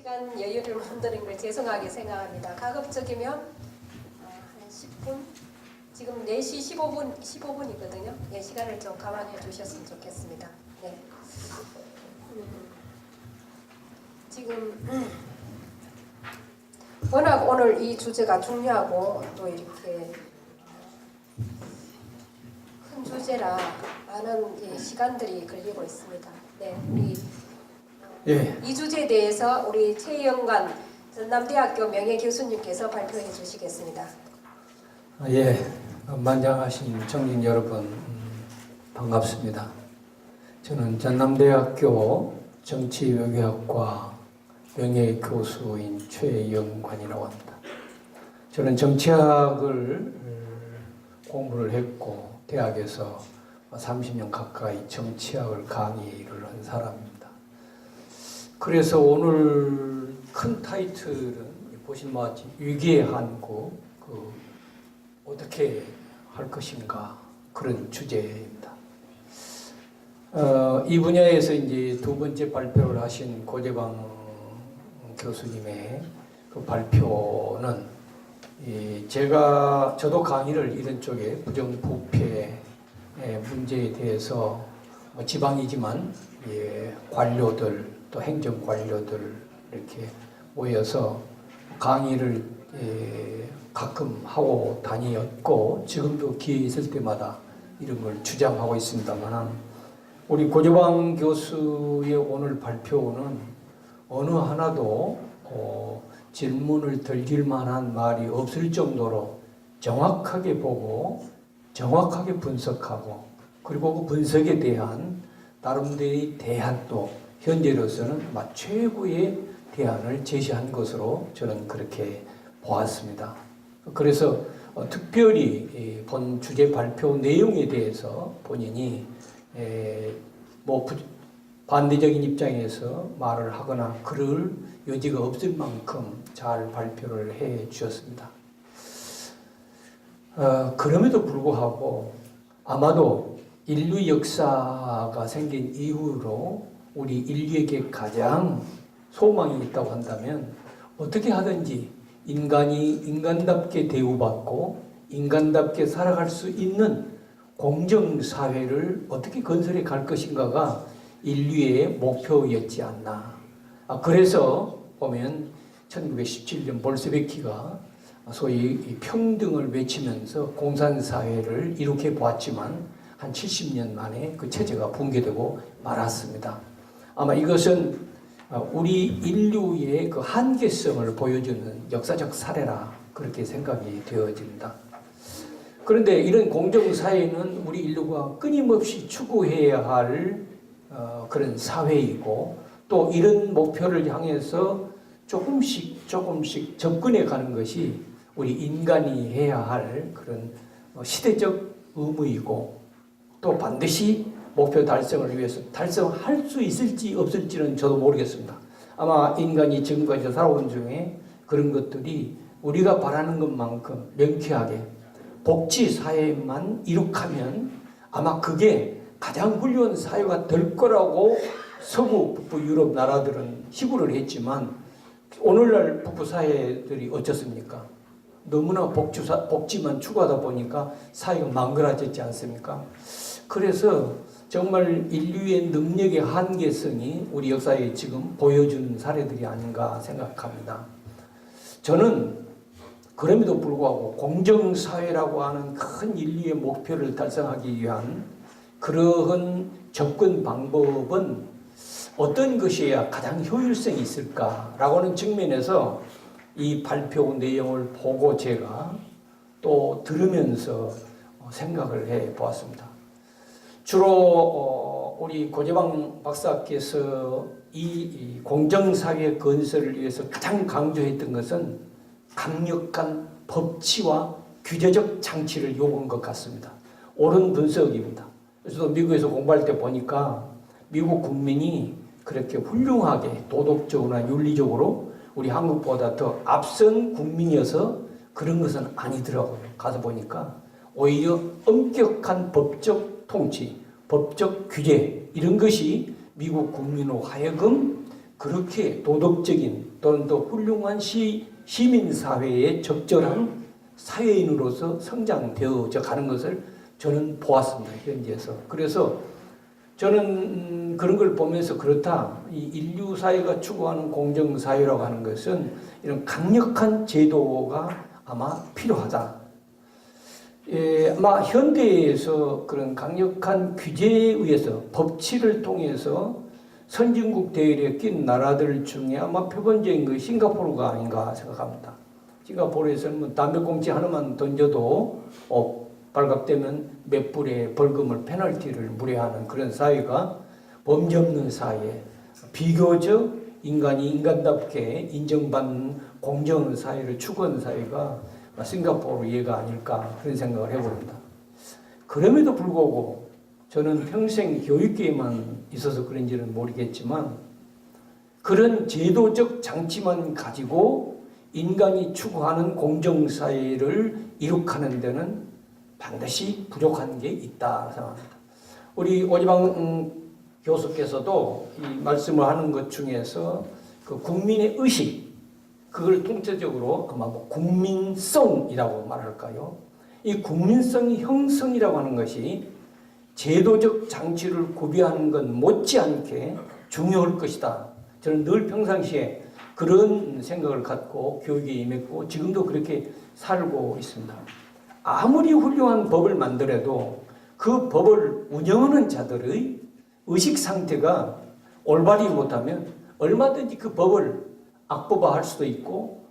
시간 여유를 못 드린 걸 죄송하게 생각합니다. 가급적이면 한 10분? 지금 4시 15분이거든요. 네, 시간을 좀 감안해 주셨으면 좋겠습니다. 네. 지금 워낙 오늘 이 주제가 중요하고 또 이렇게 큰 주제라 많은 시간들이 걸리고 있습니다. 네, 우리 이 주제에 대해서 우리 최영관 전남대학교 명예교수님께서 발표해 주시겠습니다. 만장하신 청진 여러분 반갑습니다. 저는 전남대학교 정치외교학과 명예교수인 최영관이라고 합니다. 저는 정치학을 공부를 했고 대학에서 30년 가까이 정치학을 강의를 한 사람입니다. 그래서 오늘 큰 타이틀은 보신 바와 같이 위기의 한국, 어떻게 할 것인가 그런 주제입니다. 이 분야에서 이제 두 번째 발표를 하신 고재방 교수님의 그 발표는 저도 강의를 이런 쪽에 부정부패 문제에 대해서 지방이지만 관료들 또 행정관료들 이렇게 모여서 강의를 가끔 하고 다녔고 지금도 기회 있을 때마다 이런 걸 주장하고 있습니다만 우리 고재방 교수의 오늘 발표는 어느 하나도 질문을 던질 만한 말이 없을 정도로 정확하게 보고 정확하게 분석하고 그리고 그 분석에 대한 나름대로의 대안도 현재로서는 최고의 대안을 제시한 것으로 저는 그렇게 보았습니다. 그래서 특별히 본 주제 발표 내용에 대해서 본인이 반대적인 입장에서 말을 하거나 그럴 여지가 없을 만큼 잘 발표를 해 주셨습니다. 그럼에도 불구하고 아마도 인류 역사가 생긴 이후로 우리 인류에게 가장 소망이 있다고 한다면 어떻게 하든지 인간이 인간답게 대우받고 인간답게 살아갈 수 있는 공정사회를 어떻게 건설해 갈 것인가가 인류의 목표였지 않나. 그래서 보면 1917년 볼셰비키가 소위 평등을 외치면서 공산사회를 이룩해 보았지만 한 70년 만에 그 체제가 붕괴되고 말았습니다. 아마 이것은 우리 인류의 그 한계성을 보여주는 역사적 사례라 그렇게 생각이 되어집니다. 그런데 이런 공정사회는 우리 인류가 끊임없이 추구해야 할 그런 사회이고 또 이런 목표를 향해서 조금씩 접근해 가는 것이 우리 인간이 해야 할 그런 시대적 의무이고 또 반드시 목표 달성을 위해서 달성할 수 있을지 없을지는 저도 모르겠습니다. 아마 인간이 지금까지 살아온 중에 그런 것들이 우리가 바라는 것만큼 명쾌하게 복지사회만 이룩하면 아마 그게 가장 훌륭한 사회가 될 거라고 서구 북부 유럽 나라들은 희구를 했지만 오늘날 북부 사회들이 어떻습니까? 너무나 복지만 추구하다 보니까 사회가 망가졌지 않습니까? 그래서 정말 인류의 능력의 한계성이 우리 역사에 지금 보여준 사례들이 아닌가 생각합니다. 저는 그럼에도 불구하고 공정사회라고 하는 큰 인류의 목표를 달성하기 위한 그러한 접근 방법은 어떤 것이어야 가장 효율성이 있을까라고 하는 측면에서 이 발표 내용을 보고 제가 또 들으면서 생각을 해 보았습니다. 주로 우리 고재방 박사께서 이 공정사회 건설을 위해서 가장 강조했던 것은 강력한 법치와 규제적 장치를 요구한 것 같습니다. 옳은 분석입니다. 그래서 미국에서 공부할 때 보니까 미국 국민이 그렇게 훌륭하게 도덕적으로나 윤리적으로 우리 한국보다 더 앞선 국민이어서 그런 것은 아니더라고요. 가서 보니까 오히려 엄격한 법적 통치, 법적 규제 이런 것이 미국 국민으로 하여금 그렇게 도덕적인 또는 더 훌륭한 시민사회에 적절한 사회인으로서 성장되어져 가는 것을 저는 보았습니다. 현지에서. 그래서 저는 그런 걸 보면서 그렇다. 이 인류 사회가 추구하는 공정 사회라고 하는 것은 이런 강력한 제도가 아마 필요하다. 아마 현대에서 그런 강력한 규제에 의해서 법치를 통해서 선진국 대열에 낀 나라들 중에 아마 표본적인 그 싱가포르가 아닌가 생각합니다. 싱가포르에서는 뭐 담배꽁초 하나만 던져도 발각되면 몇 불의 벌금을 페널티를 물어야하는 그런 사회가 범죄 없는 사회, 비교적 인간이 인간답게 인정받는 공정한 사회를 추구하는 사회가 싱가포르 예가 아닐까 그런 생각을 해봅니다. 그럼에도 불구하고 저는 평생 교육계에만 있어서 그런지는 모르겠지만 그런 제도적 장치만 가지고 인간이 추구하는 공정사회를 이룩하는 데는 반드시 부족한 게 있다 생각합니다. 우리 오지방 교수께서도 이 말씀을 하는 것 중에서 그 국민의 의식, 그걸 통째적으로 아마 뭐 국민성이라고 말할까요? 이 국민성의 형성이라고 하는 것이 제도적 장치를 구비하는 것 못지않게 중요할 것이다. 저는 늘 평상시에 그런 생각을 갖고 교육에 임했고 지금도 그렇게 살고 있습니다. 아무리 훌륭한 법을 만들어도 그 법을 운영하는 자들의 의식 상태가 올바르지 못하면 얼마든지 그 법을 악법화할 수도 있고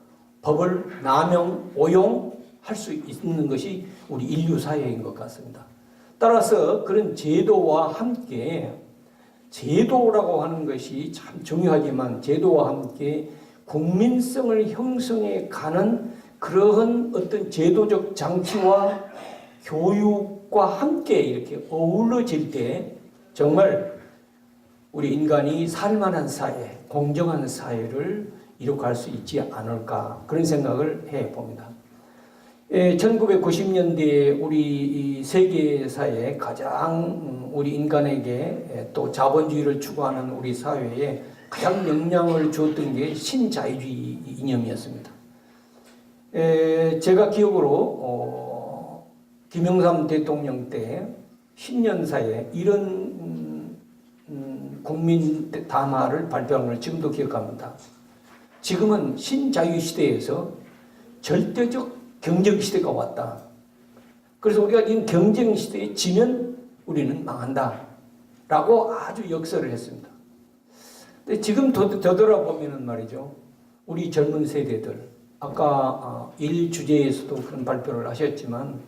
법을 남용, 오용할 수 있는 것이 우리 인류 사회인 것 같습니다. 따라서 그런 제도와 함께 제도라고 하는 것이 참 중요하지만 제도와 함께 국민성을 형성해 가는 그러한 어떤 제도적 장치와 교육과 함께 이렇게 어우러질 때 정말 우리 인간이 살만한 사회, 공정한 사회를 이룩할 수 있지 않을까 그런 생각을 해봅니다. 1990년대에 우리 세계사에 가장 우리 인간에게 또 자본주의를 추구하는 우리 사회에 가장 영향을 주었던 게 신자유주의 이념이었습니다. 제가 기억으로 김영삼 대통령 때 신년사에 이런 국민 담화를 발표한 걸 지금도 기억합니다. 지금은 신자유 시대에서 절대적 경쟁 시대가 왔다. 그래서 우리가 이 경쟁 시대에 지면 우리는 망한다. 라고 아주 역설을 했습니다. 근데 지금 되돌아보면 말이죠. 우리 젊은 세대들, 아까 일 주제에서도 그런 발표를 하셨지만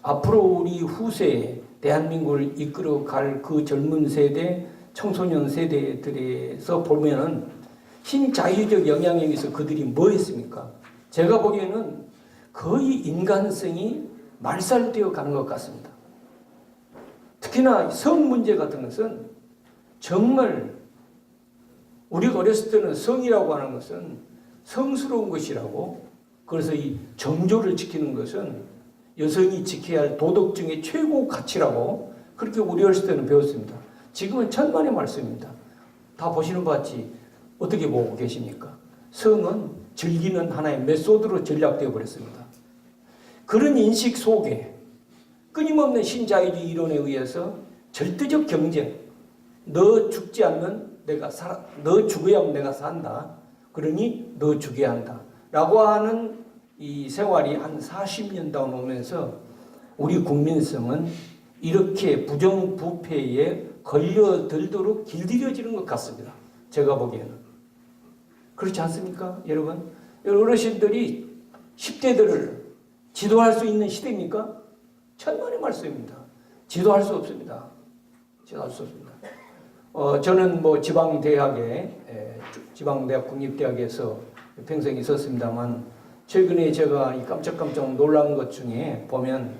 앞으로 우리 후세에 대한민국을 이끌어갈 그 젊은 세대, 청소년 세대들에서 보면은 신자유적 영향력에서 그들이 뭐 했습니까? 제가 보기에는 거의 인간성이 말살되어 가는 것 같습니다. 특히나 성 문제 같은 것은 정말 우리가 어렸을 때는 성이라고 하는 것은 성스러운 것이라고, 그래서 이 정조를 지키는 것은 여성이 지켜야 할 도덕 중에 최고 가치라고 그렇게 우리 어렸을 때는 배웠습니다. 지금은 천만의 말씀입니다. 다 보시는 것 같이 어떻게 보고 계십니까? 성은 즐기는 하나의 메소드로 전략되어 버렸습니다. 그런 인식 속에 끊임없는 신자유주의 이론에 의해서 절대적 경쟁, 너 죽지 않으면 내가 살아, 너 죽어야만 내가 산다. 그러니 너 죽여야 한다. 라고 하는 이 생활이 한 40년 다오면서 우리 국민성은 이렇게 부정부패에 걸려들도록 길들여지는 것 같습니다. 제가 보기에는. 그렇지 않습니까? 여러분? 어르신들이 10대들을 지도할 수 있는 시대입니까? 천만의 말씀입니다. 지도할 수 없습니다. 지도할 수 없습니다. 저는 뭐 지방대학 국립대학에서 평생 있었습니다만 최근에 제가 깜짝깜짝 놀란 것 중에 보면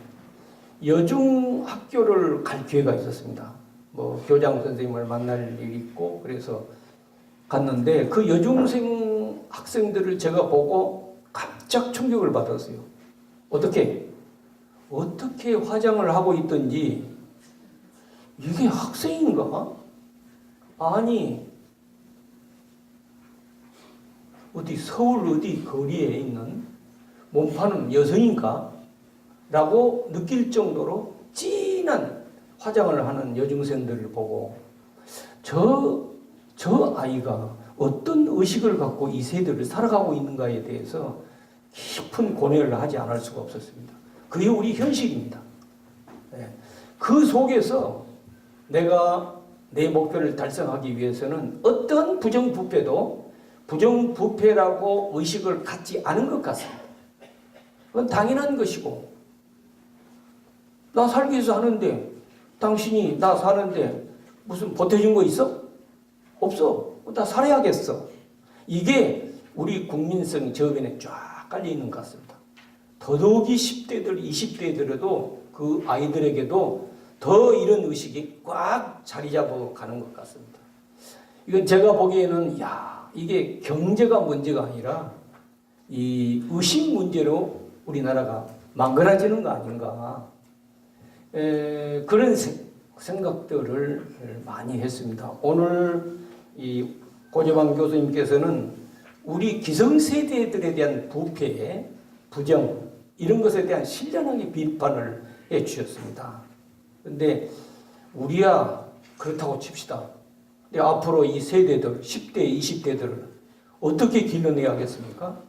여중 학교를 갈 기회가 있었습니다. 뭐 교장 선생님을 만날 일이 있고 그래서 갔는데 그 여중생 학생들을 제가 보고 깜짝 충격을 받았어요. 어떻게 화장을 하고 있던지 이게 학생인가? 아니 어디 서울 어디 거리에 있는 몸파는 여성인가? 라고 느낄 정도로 진한 화장을 하는 여중생들을 보고 저 아이가 어떤 의식을 갖고 이 세대를 살아가고 있는가에 대해서 깊은 고뇌를 하지 않을 수가 없었습니다. 그게 우리 현실입니다. 그 속에서 내가 내 목표를 달성하기 위해서는 어떤 부정부패도 부정부패라고 의식을 갖지 않은 것 같습니다. 그건 당연한 것이고, 나 살기 위해서 하는데 당신이 나 사는데 무슨 보태준 거 있어? 없어. 나 살아야겠어. 이게 우리 국민성 저변에 쫙 깔려 있는 것 같습니다. 더더욱이 10대들, 20대들에도 그 아이들에게도 더 이런 의식이 꽉 자리 잡아 가는 것 같습니다. 이건 제가 보기에는 이게 경제가 문제가 아니라 이 의식 문제로 우리나라가 망가지는 거 아닌가. 그런 생각들을 많이 했습니다. 오늘 이 고재방 교수님께서는 우리 기성세대들에 대한 부패, 부정 이런 것에 대한 신랄하게 비판을 해 주셨습니다. 그런데 우리야 그렇다고 칩시다. 근데 앞으로 이 세대들 10대, 20대들을 어떻게 길러내야겠습니까?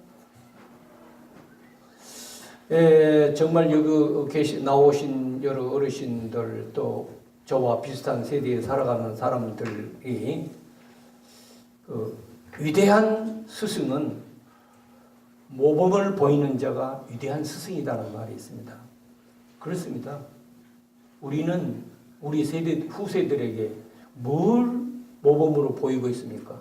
정말 여기 나오신 여러 어르신들 또 저와 비슷한 세대에 살아가는 사람들이 위대한 스승은 모범을 보이는 자가 위대한 스승이라는 말이 있습니다. 그렇습니다. 우리는 우리 세대 후세들에게 뭘 모범으로 보이고 있습니까?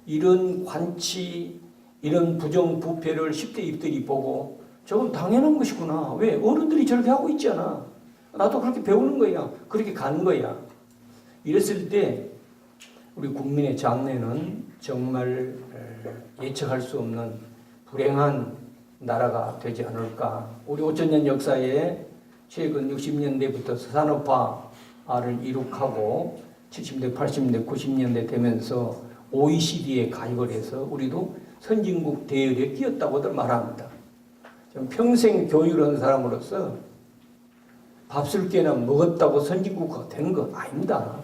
이런 관치, 이런 부정부패를 10대 입들이 보고 저건 당연한 것이구나. 왜? 어른들이 저렇게 하고 있잖아. 나도 그렇게 배우는 거야. 그렇게 가는 거야. 이랬을 때 우리 국민의 장래는 정말 예측할 수 없는 불행한 나라가 되지 않을까. 우리 5천년 역사에 최근 60년대부터 산업화를 이룩하고 70년대, 80년대, 90년대 되면서 OECD에 가입을 해서 우리도 선진국 대열에 끼었다고들 말합니다. 평생 교육을 한 사람으로서 밥술 개나 먹었다고 선진국가가 되는 거 아닙니다.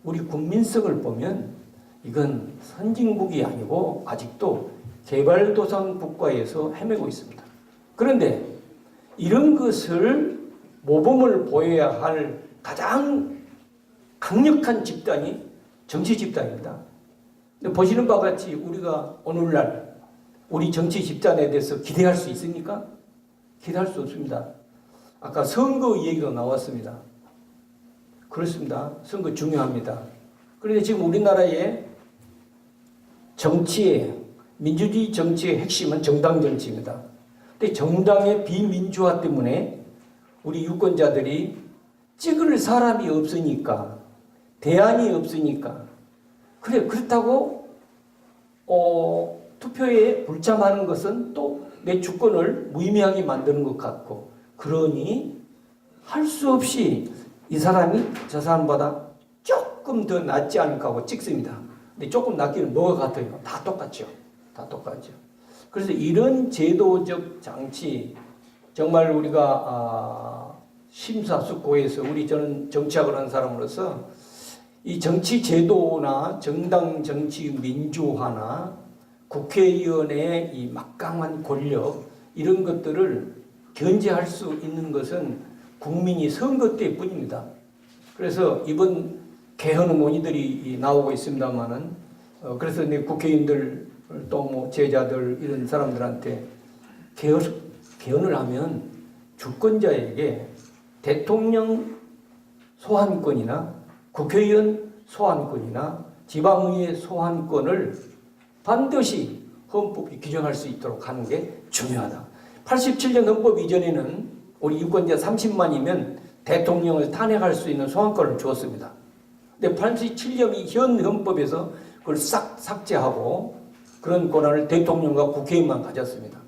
우리 국민성을 보면 이건 선진국이 아니고 아직도 개발도상 국가에서 헤매고 있습니다. 그런데 이런 것을 모범을 보여야 할 가장 강력한 집단이 정치 집단입니다. 근데 보시는 바와 같이 우리가 오늘날 우리 정치 집단에 대해서 기대할 수 있습니까? 기대할 수 없습니다. 아까 선거 얘기도 나왔습니다. 그렇습니다. 선거 중요합니다. 그런데 지금 우리나라의 정치의 민주주의 정치의 핵심은 정당 정치입니다. 근데 정당의 비민주화 때문에 우리 유권자들이 찍을 사람이 없으니까 대안이 없으니까 그렇다고 투표에 불참하는 것은 또 내 주권을 무의미하게 만드는 것 같고 그러니 할 수 없이 이 사람이 저 사람보다 조금 더 낫지 않을까 하고 찍습니다. 근데 조금 낫기는 뭐가 같아요? 다 똑같죠. 다 똑같죠. 그래서 이런 제도적 장치 정말 우리가 심사숙고해서 저는 정치학을 하는 사람으로서 이 정치 제도나 정당 정치 민주화나 국회의원의 이 막강한 권력 이런 것들을 견제할 수 있는 것은 국민이 선거 때뿐입니다. 그래서 이번 개헌 논의들이 나오고 있습니다만은 그래서 내 국회의원들 또 뭐 제자들 이런 사람들한테 개헌을 하면 주권자에게 대통령 소환권이나 국회의원 소환권이나 지방의회 소환권을 반드시 헌법이 규정할 수 있도록 하는 게 중요하다. 87년 헌법 이전에는 우리 유권자 30만이면 대통령을 탄핵할 수 있는 소환권을 주었습니다. 근데 87년이 현 헌법에서 그걸 싹 삭제하고 그런 권한을 대통령과 국회의원만 가졌습니다.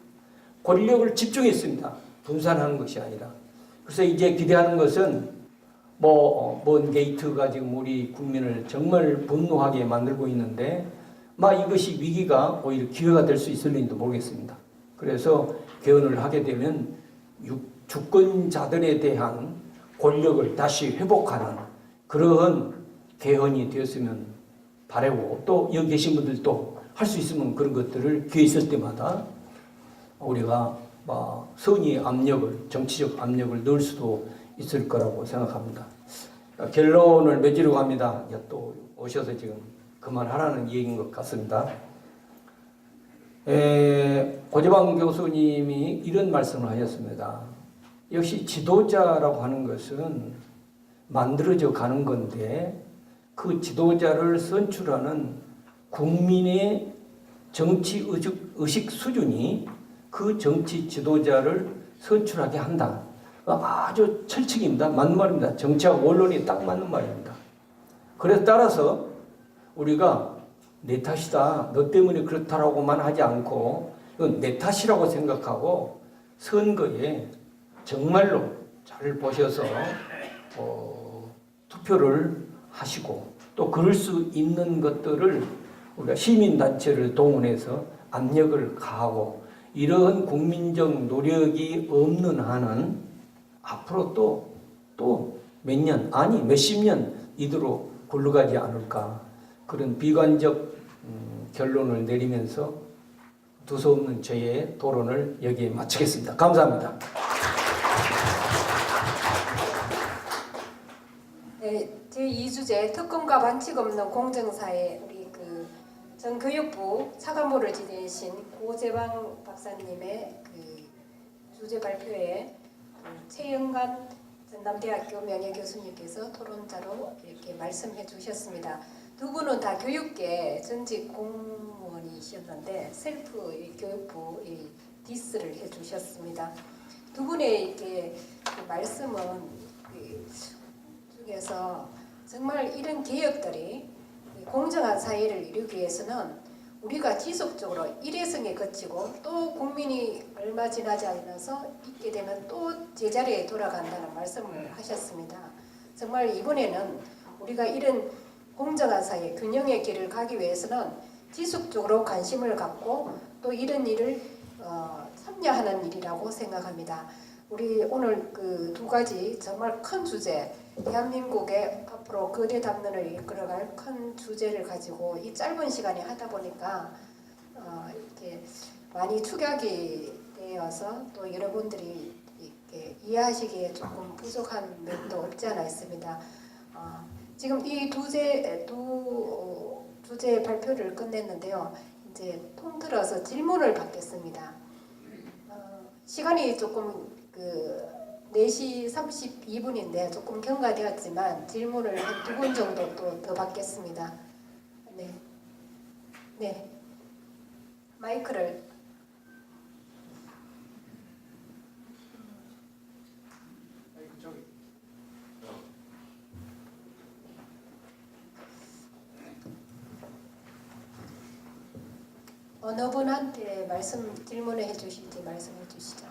권력을 집중했습니다. 분산하는 것이 아니라. 그래서 이제 기대하는 것은 먼 게이트가 지금 우리 국민을 정말 분노하게 만들고 있는데 이것이 위기가 오히려 기회가 될 수 있을지도 모르겠습니다. 그래서 개헌을 하게 되면 주권자들에 대한 권력을 다시 회복하는 그러한 개헌이 되었으면 바라고, 또 여기 계신 분들도 할 수 있으면 그런 것들을 기회 있을 때마다 우리가 선의 압력을, 정치적 압력을 넣을 수도 있을 거라고 생각합니다. 결론을 맺으려고 합니다. 또 오셔서 지금 그만하라는 얘기인 것 같습니다. 고재방 교수님이 이런 말씀을 하셨습니다. 역시 지도자라고 하는 것은 만들어져 가는 건데 그 지도자를 선출하는 국민의 정치 의식 수준이 그 정치 지도자를 선출하게 한다. 아주 철칙입니다. 맞는 말입니다. 정치하고 언론이 딱 맞는 말입니다. 그래서 따라서 우리가 내 탓이다, 너 때문에 그렇다라고만 하지 않고 이건 내 탓이라고 생각하고 선거에 정말로 잘 보셔서 투표를 하시고, 또 그럴 수 있는 것들을 우리가 시민단체를 동원해서 압력을 가하고, 이러한 국민적 노력이 없는 한은 앞으로 또 몇 년, 아니 몇십 년 이대로 굴러가지 않을까, 그런 비관적 결론을 내리면서 두서없는 저의 토론을 여기에 마치겠습니다. 감사합니다. 네, 제2주제 특검과 반칙 없는 공정사회, 우리 전 교육부 차관보를 지내신 고재방 박사님의 주제 발표에 최영관 전남대학교 명예교수님께서 토론자로 이렇게 말씀해 주셨습니다. 두 분은 다 교육계 전직 공무원이셨는데 셀프 교육부 디스를 해 주셨습니다. 두 분의 이렇게 말씀은 중에서 정말 이런 개혁들이 공정한 사회를 이루기 위해서는 우리가 지속적으로 일회성에 거치고 또 국민이 얼마 지나지 않아서 있게 되면 또 제자리에 돌아간다는 말씀을 하셨습니다. 정말 이번에는 우리가 이런 공정한 사회, 균형의 길을 가기 위해서는 지속적으로 관심을 갖고 또 이런 일을 참여하는 일이라고 생각합니다. 우리 오늘 두 가지 정말 큰 주제, 대한민국의 앞으로 거대 담론을 이끌어갈 큰 주제를 가지고 이 짧은 시간에 하다 보니까 이렇게 많이 축약이 되어서 또 여러분들이 이렇게 이해하시기에 조금 부족한 면도 없지 않아 있습니다. 지금 이 두 주제 발표를 끝냈는데요. 이제 통틀어서 질문을 받겠습니다. 시간이 조금 4시 32분인데 조금 경과되었지만 질문을 한 2분 정도 또 더 받겠습니다. 네. 마이크를. 어느 분한테 질문을 해주실지 말씀해 주시죠.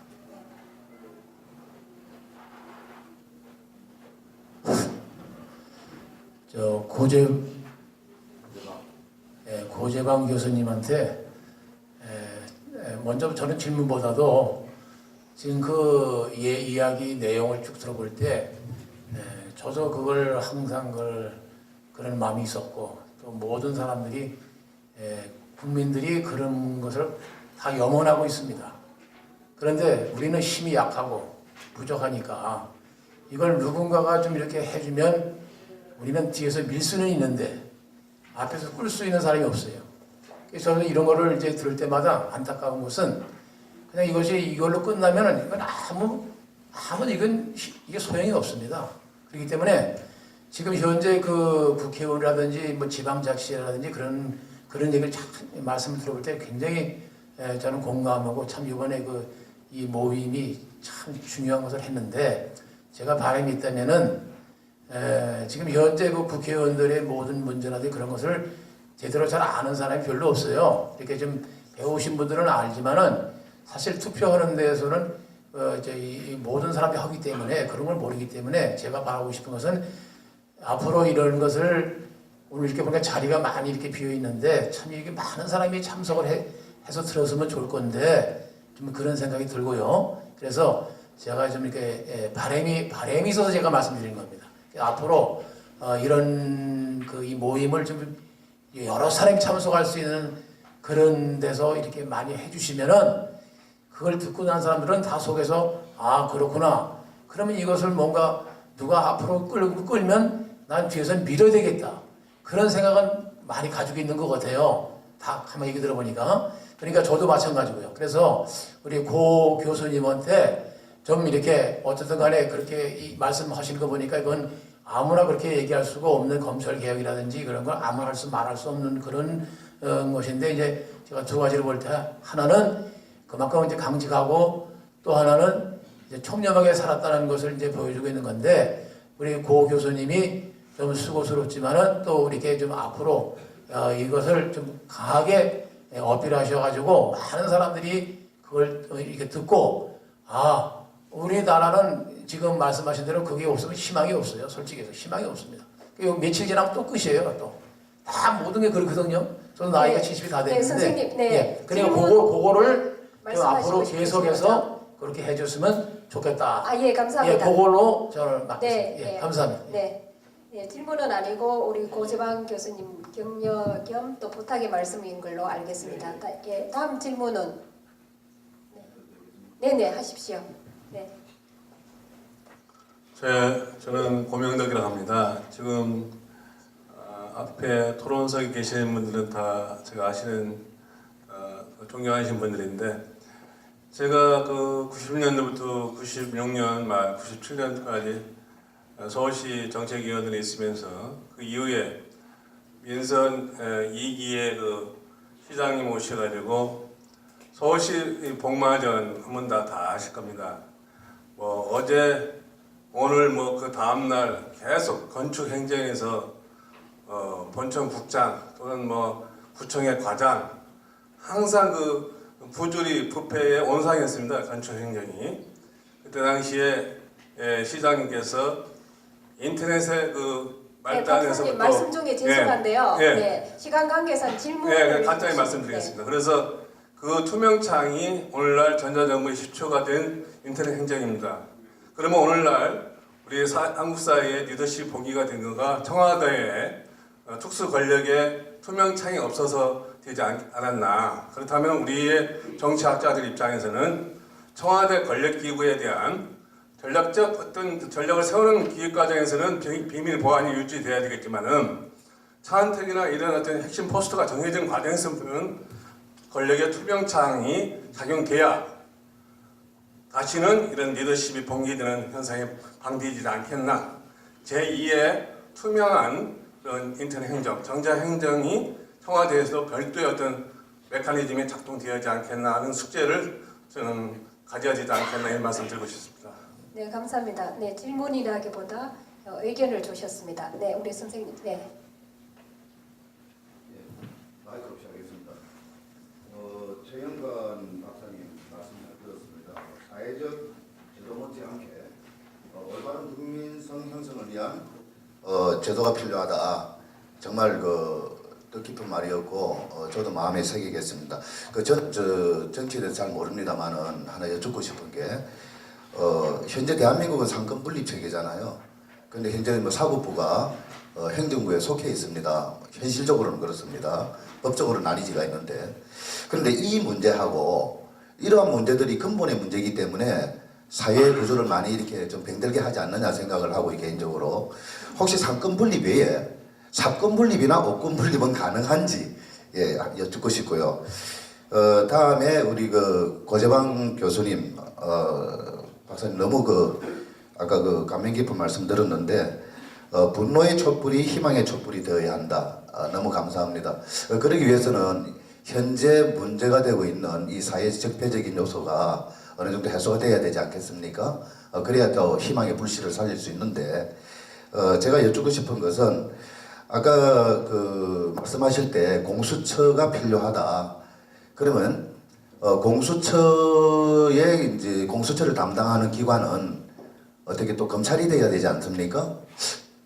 고재방 교수님한테 먼저 저는 질문보다도 지금 이야기 내용을 쭉 들어볼 때 저도 그걸 항상 그런 마음이 있었고, 또 모든 사람들이 국민들이 그런 것을 다 염원하고 있습니다. 그런데 우리는 힘이 약하고 부족하니까 이걸 누군가가 좀 이렇게 해주면 우리는 뒤에서 밀 수는 있는데 앞에서 끌 수 있는 사람이 없어요. 그래서 저는 이런 거를 이제 들을 때마다 안타까운 것은 그냥 이걸로 끝나면은 이건 이게 소용이 없습니다. 그렇기 때문에 지금 현재 국회의원이라든지 지방자치라든지 그런 얘기를 말씀을 들어볼 때 굉장히 저는 공감하고 참 이번에 이 모임이 참 중요한 것을 했는데, 제가 바람이 있다면은 지금 현재 국회의원들의 모든 문제라든지 그런 것을 제대로 잘 아는 사람이 별로 없어요. 이렇게 좀 배우신 분들은 알지만은 사실 투표하는 데에서는 이 모든 사람이 하기 때문에 그런 걸 모르기 때문에 제가 바라고 싶은 것은 앞으로 이런 것을 오늘 이렇게 보니까 자리가 많이 이렇게 비어 있는데 참 이게 많은 사람이 참석을 해서 들었으면 좋을 건데 좀 그런 생각이 들고요. 그래서 제가 좀 이렇게 바람이 있어서 제가 말씀드리는 겁니다. 앞으로 이런 이 모임을 좀 여러 사람이 참석할 수 있는 그런 데서 이렇게 많이 해주시면은 그걸 듣고 난 사람들은 다 속에서 아 그렇구나. 그러면 이것을 뭔가 누가 앞으로 끌면 난 뒤에서 밀어야 되겠다. 그런 생각은 많이 가지고 있는 것 같아요. 다 한번 얘기 들어보니까. 그러니까 저도 마찬가지고요. 그래서 우리 고 교수님한테 좀 이렇게 어쨌든 간에 그렇게 이 말씀하신 거 보니까 이건 아무나 그렇게 얘기할 수가 없는 검찰 개혁이라든지 그런 걸 아무나 말할 수 없는 그런 것인데 이제 제가 두 가지를 볼 때 하나는 그만큼 이제 강직하고 또 하나는 이제 청렴하게 살았다는 것을 이제 보여주고 있는 건데 우리 고 교수님이 좀 수고스럽지만은 또 이렇게 좀 앞으로 이것을 좀 강하게 어필하셔가지고 많은 사람들이 그걸 이렇게 듣고 아 우리나라는 지금 말씀하신 대로 그게 없으면 희망이 없어요. 솔직히 해서 희망이 없습니다. 며칠 지나면 또 끝이에요. 또 다 모든 게 그렇거든요. 저는 나이가 70이 다 됐는데. 네, 선생님. 네. 예, 그러니까 그거를 좀 앞으로 말씀하시고 계속해서 그렇게 해줬으면 좋겠다. 예, 감사합니다. 예, 그걸로 저를 맡겠습니다. 네, 예, 네. 감사합니다. 네. 네, 질문은 아니고 우리 고재방 교수님 격려 겸 또 부탁의 말씀인 걸로 알겠습니다. 예, 다음 질문은 네네 하십시오. 네. 저는 고명덕이라고 합니다. 지금 앞에 토론석에 계시는 분들은 다 제가 아시는 존경하시는 분들인데 제가 그 91년도부터 96년 말 97년까지 서울시 정책위원회에 있으면서 그 이후에 민선 2기의 그 시장님 오셔가지고 서울시 복마전 한번 다 아실 겁니다. 뭐 어제 오늘 뭐 그 다음날 계속 건축 행정에서 본청국장 또는 뭐 구청의 과장 항상 그 부조리 부패의 온상이었습니다. 건축 행정이. 그때 당시에 시장님께서 인터넷에 그 말단에서부터 말씀 중에 죄송한데요. 예, 네, 시간 관계상 질문. 간단히 말씀드리겠습니다. 그래서 그 투명창이 오늘날 전자정부의 시초가 된 인터넷 행정입니다. 그러면 오늘날 우리 한국 사회의 리더십 보기가 된 거가 청와대에 특수 권력의 투명창이 없어서 되지 않았나. 그렇다면 우리의 정치학자들 입장에서는 청와대 권력기구에 대한 전략적 어떤 전략을 세우는 기획 과정에서는 비밀 보안이 유지돼야 되겠지만은 차은택이나 이런 어떤 핵심 포스트가 정해진 과정에서는 권력의 투명창이 작용돼야 다시는 이런 리더십이 봉기되는 현상이 방지되지 않겠나. 제2의 투명한 그런 인터넷 행정, 정자 행정이 청와대에서 별도의 어떤 메커니즘이 작동되어야지 않겠나 하는 숙제를 저는 가져야 되지 않겠나 이런 말씀 드리고 싶습니다. 네, 감사합니다. 네, 질문이라기보다 의견을 주셨습니다. 네, 우리 선생님. 네. 마이크 없이 하겠습니다. 최영관 박사님 말씀을 들었습니다. 사회적 제도 못지않게 올바른 국민성 형성을 위한 제도가 필요하다. 정말 뜻깊은 말이었고 저도 마음에 새기겠습니다. 정치에 대해서 잘 모릅니다만은 하나 여쭙고 싶은 게 현재 대한민국은 상권 분립 체계잖아요. 근데 현재 사법부가 행정부에 속해 있습니다. 현실적으로는 그렇습니다. 법적으로 나뉘지가 있는데, 그런데 이 문제하고 이러한 문제들이 근본의 문제이기 때문에 사회 구조를 많이 이렇게 좀 병들게 하지 않느냐 생각을 하고 개인적으로 혹시 상권 분립 외에 사건 분립이나 업권 분립은 가능한지 여쭙고 싶고요. 다음에 우리 고재방 교수님, 박사님 너무 아까 감명 깊은 말씀 들었는데 분노의 촛불이 희망의 촛불이 되어야 한다. 너무 감사합니다. 그러기 위해서는 현재 문제가 되고 있는 이 사회 적폐적인 요소가 어느 정도 해소가 돼야 되지 않겠습니까? 그래야 또 희망의 불씨를 살릴 수 있는데 제가 여쭙고 싶은 것은 아까 말씀하실 때 공수처가 필요하다. 그러면 공수처를 담당하는 기관은 어떻게 또 검찰이 돼야 되지 않습니까?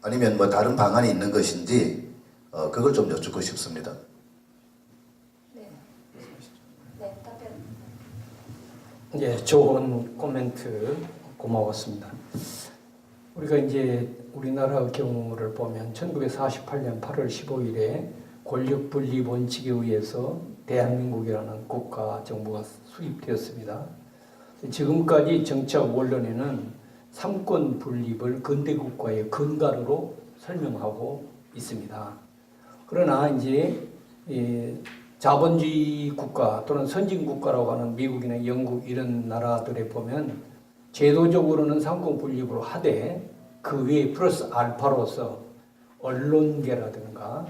아니면 뭐 다른 방안이 있는 것인지 그걸 좀 여쭙고 싶습니다. 네. 네, 답변. 예, 좋은 코멘트 고마웠습니다. 우리가 이제 우리나라 경우를 보면 1948년 8월 15일에 권력 분립 원칙에 의해서 대한민국이라는 국가 정부가 수립되었습니다. 지금까지 정치학 원론에는 삼권 분립을 근대 국가의 근간으로 설명하고 있습니다. 그러나 이제 자본주의 국가 또는 선진 국가라고 하는 미국이나 영국 이런 나라들에 보면 제도적으로는 삼권 분립으로 하되 그 외에 플러스 알파로서 언론계라든가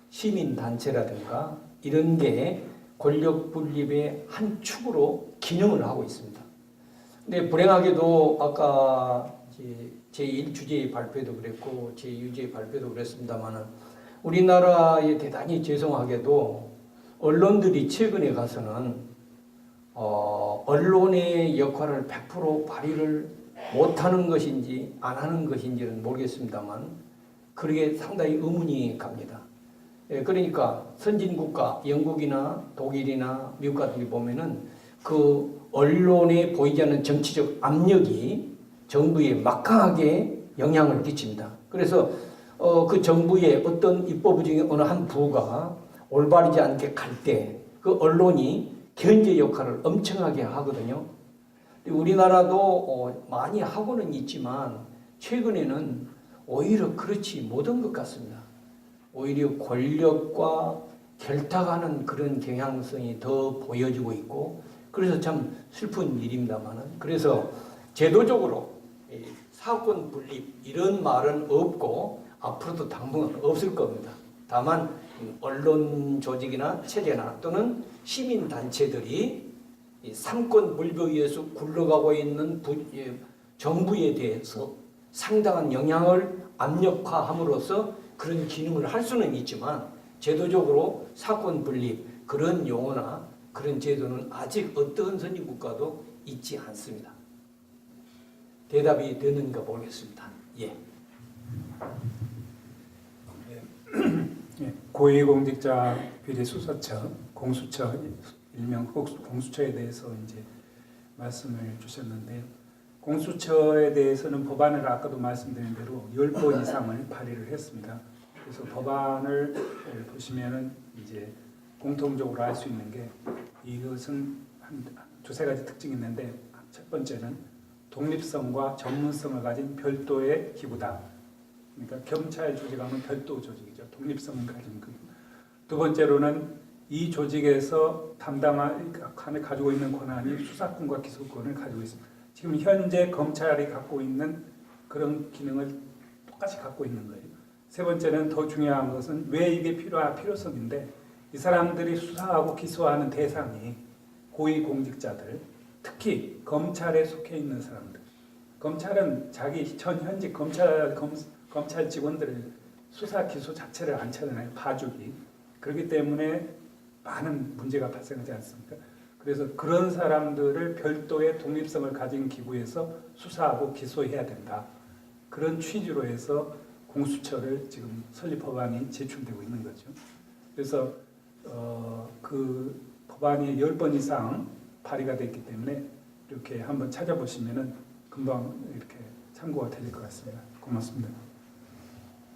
시민단체라든가 이런 게 권력 분립의 한 축으로 기능을 하고 있습니다. 근데 불행하게도 아까 제1주제 발표도 그랬고 제2주제 발표도 그랬습니다만은 우리나라에 대단히 죄송하게도 언론들이 최근에 가서는 언론의 역할을 100% 발휘를 못하는 것인지 안 하는 것인지는 모르겠습니다만 그게 상당히 의문이 갑니다. 그러니까 선진국가 영국이나 독일이나 미국 같은 데 보면은 그 언론에 보이지 않는 정치적 압력이 정부에 막강하게 영향을 끼칩니다. 그래서 그 정부의 어떤 입법 중에 어느 한 부가 올바르지 않게 갈 때 그 언론이 견제 역할을 엄청나게 하거든요. 우리나라도 많이 하고는 있지만 최근에는 오히려 그렇지 못한 것 같습니다. 오히려 권력과 결탁하는 그런 경향성이 더 보여지고 있고 그래서 참 슬픈 일입니다만은 그래서 제도적으로 사권 분립 이런 말은 없고 앞으로도 당분간 없을 겁니다. 다만 언론 조직이나 체제나 또는 시민 단체들이 삼권 분립에 의해서 굴러가고 있는 정부에 대해서 상당한 영향을 압력화함으로써 그런 기능을 할 수는 있지만 제도적으로 사권 분립 그런 용어나 그런 제도는 아직 어떤 선진국가도 있지 않습니다. 대답이 되는가 모르겠습니다. 예. 예, 고위공직자 비리 수사처, 공수처 일명 공수처에 대해서 이제 말씀을 주셨는데 공수처에 대해서는 법안을 아까도 말씀드린 대로 10번 이상을 발의를 했습니다. 그래서 법안을 보시면은 이제 공통적으로 알 수 있는 게 이것은 한 두세 가지 특징이 있는데 첫 번째는 독립성과 전문성을 가진 별도의 기구다. 그러니까 경찰 조직하고는 별도 조직이죠. 독립성을 가진 그. 두 번째로는 이 조직에서 가지고 있는 권한이 수사권과 기소권을 가지고 있습니다. 지금 현재 검찰이 갖고 있는 그런 기능을 똑같이 갖고 있는 거예요. 세 번째는 더 중요한 것은 왜 이게 필요성인데 이 사람들이 수사하고 기소하는 대상이 고위공직자들, 특히 검찰에 속해 있는 사람들. 검찰은 자기 현직 검찰 직원들을 수사 기소 자체를 안 차잖아요. 봐주기. 그렇기 때문에 많은 문제가 발생하지 않습니까? 그래서 그런 사람들을 별도의 독립성을 가진 기구에서 수사하고 기소해야 된다. 그런 취지로 해서 공수처를 지금 설립 법안이 제출되고 있는 거죠. 그래서 그 법안이 10번 이상 발의가 됐기 때문에 이렇게 한번 찾아보시면은 금방 이렇게 참고가 될 것 같습니다. 고맙습니다.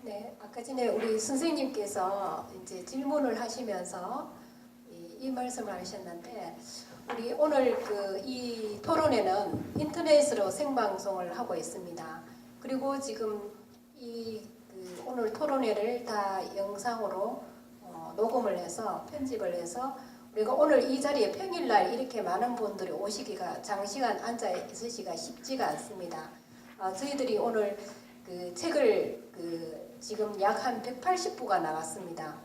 네, 아까 전에 우리 선생님께서 이제 질문을 하시면서 이 말씀을 하셨는데 우리 오늘 이 토론회는 인터넷으로 생방송을 하고 있습니다. 그리고 지금 오늘 토론회를 다 영상으로 녹음을 해서 편집을 해서 우리가 오늘 이 자리에 평일날 이렇게 많은 분들이 오시기가 장시간 앉아 있으시기가 쉽지가 않습니다. 저희들이 오늘 책을 지금 약 한 180부가 나왔습니다.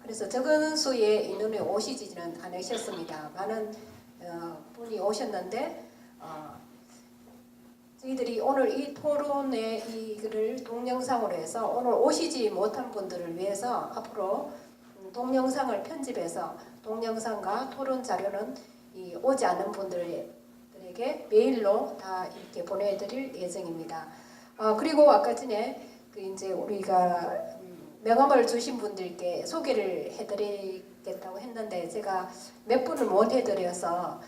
그래서 적은 수의 인원이 오시지는 않으셨습니다. 많은 분이 오셨는데 저희들이 오늘 이 토론회 이거를 동영상으로 해서 오늘 오시지 못한 분들을 위해서 앞으로 동영상을 편집해서 동영상과 토론 자료는 오지 않은 분들에게 메일로 다 이렇게 보내드릴 예정입니다. 그리고 아까 전에 이제 우리가 명함을 주신 분들께 소개를 해드리겠다고 했는데 제가 몇 분을 못 해드려서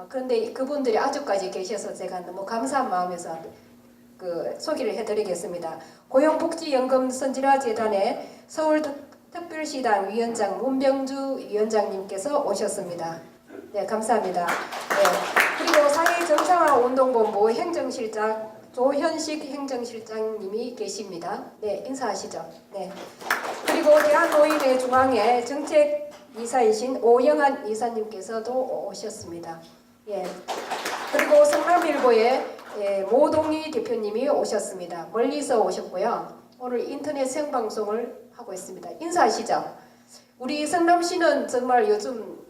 그런데 그분들이 아직까지 계셔서 제가 너무 감사한 마음에서 그 소개를 해드리겠습니다. 고용복지연금 선진화재단의 서울특별시당 위원장 문병주 위원장님께서 오셨습니다. 네, 감사합니다. 네, 그리고 사회정상화운동본부 행정실장 조현식 행정실장님이 계십니다. 네, 인사하시죠. 네. 그리고 대한노인회 중앙회 정책이사이신 오영환 이사님께서도 오셨습니다. 예. 그리고 성남일보의 모동희 대표님이 오셨습니다. 멀리서 오셨고요. 오늘 인터넷 생방송을 하고 있습니다. 인사하시죠. 우리 성남시는 정말 요즘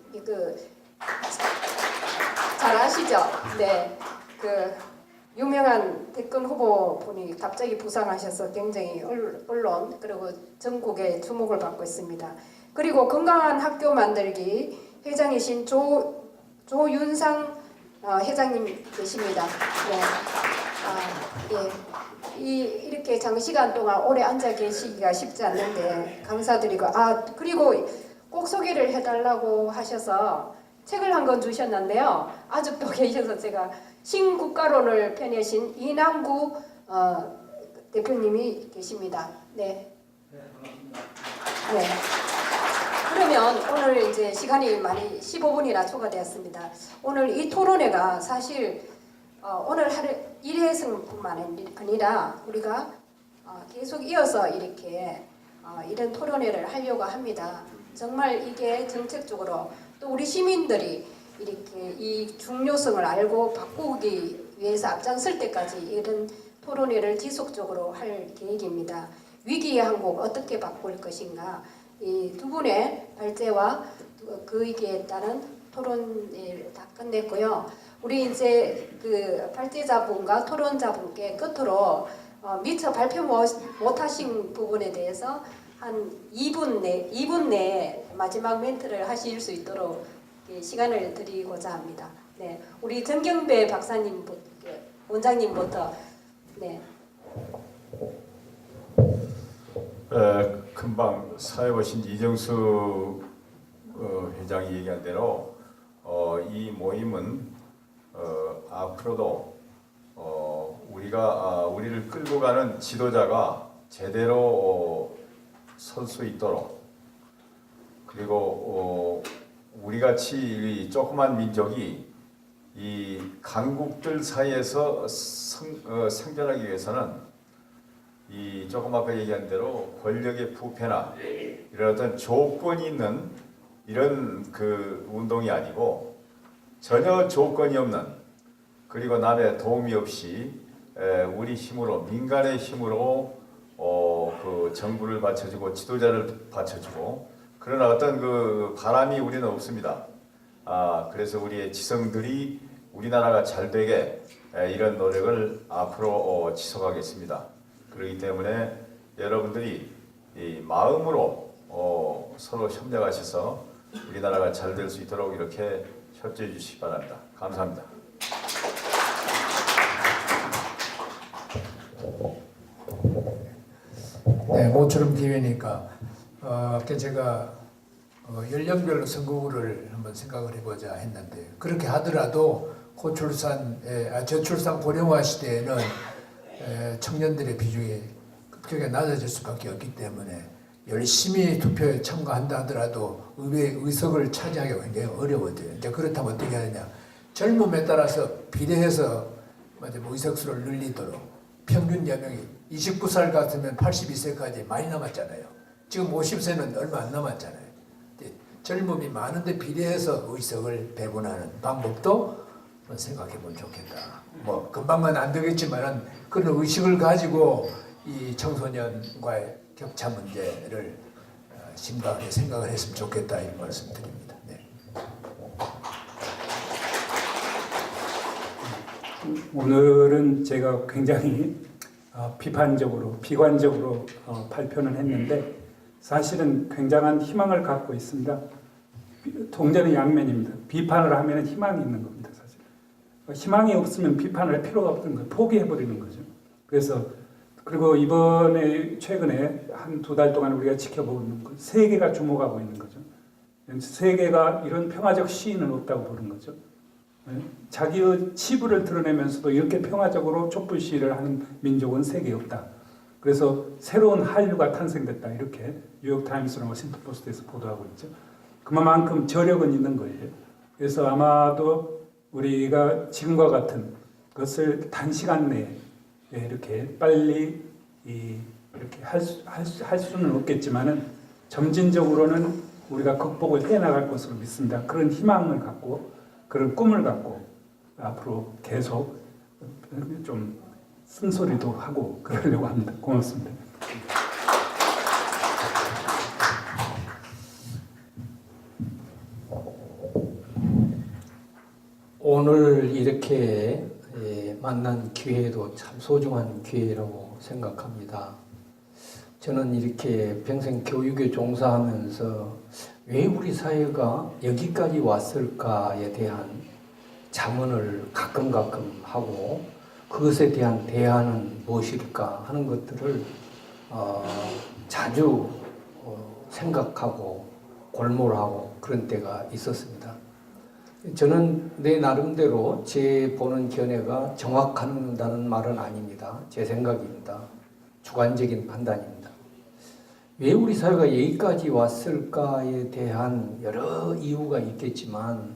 잘 아시죠? 네. 유명한 대권 후보 분이 갑자기 부상하셔서 굉장히 언론 그리고 전국의 주목을 받고 있습니다. 그리고 건강한 학교 만들기 회장이신 조윤상 회장님 계십니다. 네. 이렇게 장시간 동안 오래 앉아 계시기가 쉽지 않는데 감사드리고 그리고 꼭 소개를 해달라고 하셔서 책을 한 권 주셨는데요. 아직도 계셔서 제가 신국가론을 펴내신 이남구 대표님이 계십니다. 네. 네. 그러면 오늘 이제 시간이 많이 15분이나 초과되었습니다. 오늘 이 토론회가 사실 오늘 하루 1회성뿐만 아니라 우리가 계속 이어서 이렇게 이런 토론회를 하려고 합니다. 정말 이게 정책적으로 또 우리 시민들이 이렇게 이 중요성을 알고 바꾸기 위해서 앞장설 때까지 이런 토론회를 지속적으로 할 계획입니다. 위기의 한국 어떻게 바꿀 것인가 이 두 분의 발제와 그에 따른 토론회를 다 끝냈고요. 우리 이제 그 발제자분과 토론자분께 끝으로 미처 발표 못하신 부분에 대해서 한 2분 내에 마지막 멘트를 하실 수 있도록 시간을 드리고자 합니다. 네, 우리 정경배 박사님, 원장님부터. 네. 금방 사회보신 이정수 회장이 얘기한 대로 이 모임은 앞으로도 우리를 끌고 가는 지도자가 제대로 설 수 있도록 그리고 우리 같이 이 조그만 민족이 이 강국들 사이에서 생존하기 위해서는 이 조금 아까 얘기한 대로 권력의 부패나 이런 어떤 조건이 있는 이런 그 운동이 아니고 전혀 조건이 없는 그리고 남의 도움이 없이 우리 힘으로 민간의 힘으로 그 정부를 받쳐주고 지도자를 받쳐주고 그러나 어떤 그 바람이 우리는 없습니다. 그래서 우리의 지성들이 우리나라가 잘 되게 이런 노력을 앞으로 지속하겠습니다. 그렇기 때문에 여러분들이 이 마음으로 서로 협력하셔서 우리나라가 잘 될 수 있도록 이렇게 협조해 주시기 바랍니다. 감사합니다. 네, 모처럼 기회니까 제가 연령별로 선거구를 한번 생각을 해보자 했는데 그렇게 하더라도 저출산 고령화 시대에는 청년들의 비중이 급격하게 낮아질 수밖에 없기 때문에 열심히 투표에 참가한다 하더라도 의석을 차지하기가 굉장히 어려워져요. 이제 그렇다면 어떻게 하느냐? 젊음에 따라서 비례해서 의석수를 늘리도록 평균 연령이 29살 같으면 82세까지 많이 남았잖아요. 지금 50세는 얼마 안 남았잖아요. 젊음이 많은데 비례해서 의석을 배분하는 방법도 한번 생각해 보면 좋겠다. 뭐 금방은 안 되겠지만은 그런 의식을 가지고 이 청소년과의 격차 문제를 심각하게 생각을 했으면 좋겠다 이런 말씀드립니다. 네. 오늘은 제가 굉장히 비판적으로 비관적으로 발표는 했는데 사실은 굉장한 희망을 갖고 있습니다. 동전의 양면입니다. 비판을 하면 희망이 있는 겁니다. 사실 희망이 없으면 비판할 필요가 없는 거예요. 포기해버리는 거죠. 그래서 그리고 이번에 최근에 한 2달 동안 우리가 지켜보는 것, 세계가 주목하고 있는 거죠. 세계가 이런 평화적 시인은 없다고 보는 거죠. 자기의 치부를 드러내면서도 이렇게 평화적으로 촛불 시위를 하는 민족은 세계에 없다. 그래서 새로운 한류가 탄생됐다. 이렇게 뉴욕타임스나 워싱턴 포스트에서 보도하고 있죠. 그만큼 저력은 있는 거예요. 그래서 아마도 우리가 지금과 같은 것을 단시간 내에 이렇게 빨리 이렇게 할 수는 없겠지만은 점진적으로는 우리가 극복을 해나갈 것으로 믿습니다. 그런 희망을 갖고 그런 꿈을 갖고 앞으로 계속 좀 쓴소리도 하고 그러려고 합니다. 고맙습니다. 오늘 이렇게 만난 기회도 참 소중한 기회라고 생각합니다. 저는 이렇게 평생 교육에 종사하면서 왜 우리 사회가 여기까지 왔을까에 대한 자문을 가끔 하고 그것에 대한 대안은 무엇일까 하는 것들을 자주 생각하고 골몰하고 그런 때가 있었습니다. 저는 내 나름대로 제 보는 견해가 정확한다는 말은 아닙니다. 제 생각입니다. 주관적인 판단입니다. 왜 우리 사회가 여기까지 왔을까에 대한 여러 이유가 있겠지만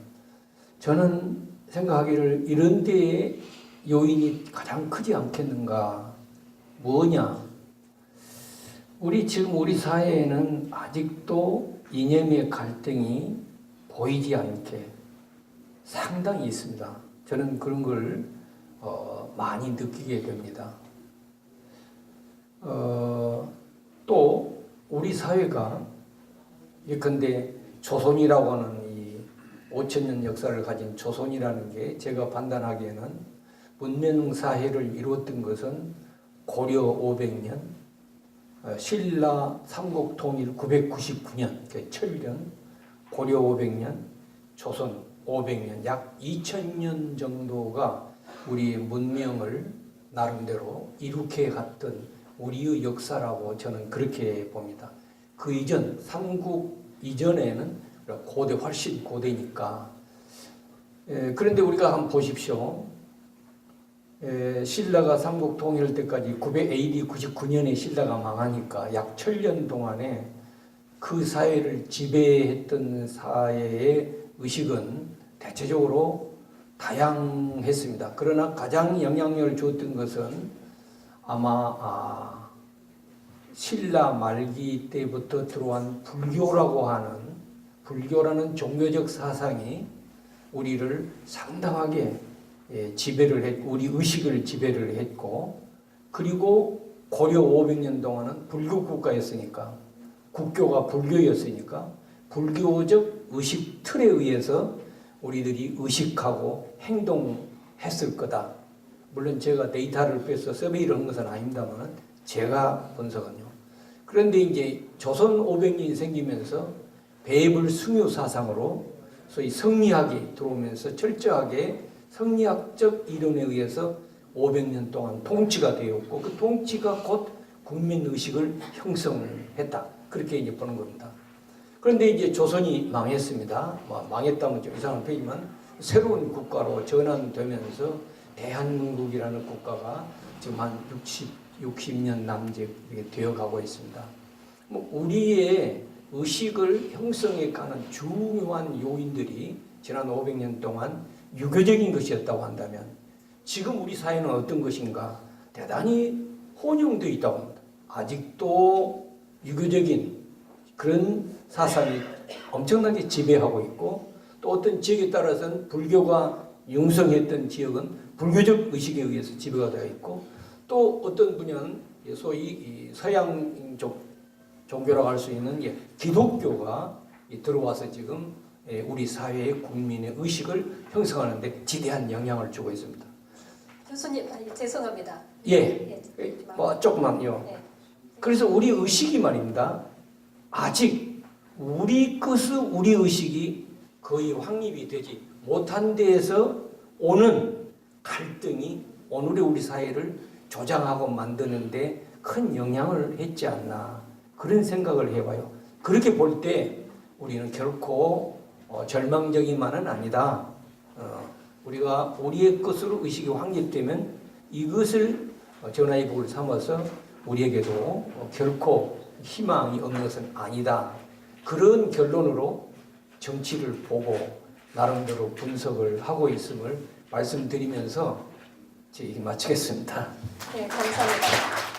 저는 생각하기를 이런 데에 요인이 가장 크지 않겠는가. 뭐냐? 지금 우리 사회에는 아직도 이념의 갈등이 보이지 않게 상당히 있습니다. 저는 그런 걸 많이 느끼게 됩니다. 또 우리 사회가 예컨대 조선이라고 하는 이 5,000년 역사를 가진 조선이라는 게 제가 판단하기에는 문명 사회를 이루었던 것은 고려 500년, 신라 삼국 통일 999년, 철년, 고려 500년, 조선 500년, 약 2000년 정도가 우리 문명을 나름대로 이룩해 갔던 우리의 역사라고 저는 그렇게 봅니다. 그 이전, 삼국 이전에는 훨씬 고대니까. 그런데 우리가 한번 보십시오. 신라가 삼국 통일 때까지 AD 99년에 신라가 망하니까 약 1000년 동안에 그 사회를 지배했던 사회의 의식은 대체적으로 다양했습니다. 그러나 가장 영향력을 주었던 것은 아마 신라 말기 때부터 들어온 불교라는 종교적 사상이 우리를 상당하게 지배를 했고 우리 의식을 지배를 했고 그리고 고려 500년 동안은 불교 국가였으니까 국교가 불교였으니까 불교적 의식 틀에 의해서 우리들이 의식하고 행동했을 거다. 물론 제가 데이터를 빼서 서베이를 한 것은 아닙니다만 제가 분석은요. 그런데 이제 조선 500년이 생기면서 배불 승유 사상으로 소위 성리학이 들어오면서 철저하게 성리학적 이론에 의해서 500년 동안 통치가 되었고 그 통치가 곧 국민의식을 형성했다. 그렇게 이제 보는 겁니다. 그런데 이제 조선이 망했습니다. 망했다면 좀 이상한 표현이지만 새로운 국가로 전환되면서 대한민국이라는 국가가 지금 한 60년 남짓 되어가고 있습니다. 우리의 의식을 형성해 가는 중요한 요인들이 지난 500년 동안 유교적인 것이었다고 한다면 지금 우리 사회는 어떤 것인가? 대단히 혼용되어 있다고 합니다. 아직도 유교적인 그런 사상이 엄청나게 지배하고 있고 또 어떤 지역에 따라서는 불교가 융성했던 지역은 불교적 의식에 의해서 지배가 되어 있고 또 어떤 분야는 소위 서양적 종교라고 할 수 있는 기독교가 들어와서 지금 우리 사회의 국민의 의식을 형성하는데 지대한 영향을 주고 있습니다. 교수님, 죄송합니다. 조금만요. 네. 그래서 우리 의식이 말입니다. 아직 우리 의식이 거의 확립이 되지 못한 데에서 오는 갈등이 오늘의 우리 사회를 조장하고 만드는데 큰 영향을 했지 않나 그런 생각을 해봐요. 그렇게 볼 때 우리는 결코 절망적인만은 아니다. 우리가 우리의 것으로 의식이 확립되면 이것을 전화의 복을 삼아서 우리에게도 결코 희망이 없는 것은 아니다. 그런 결론으로 정치를 보고 나름대로 분석을 하고 있음을 말씀드리면서 제 얘기 마치겠습니다. 네, 감사합니다.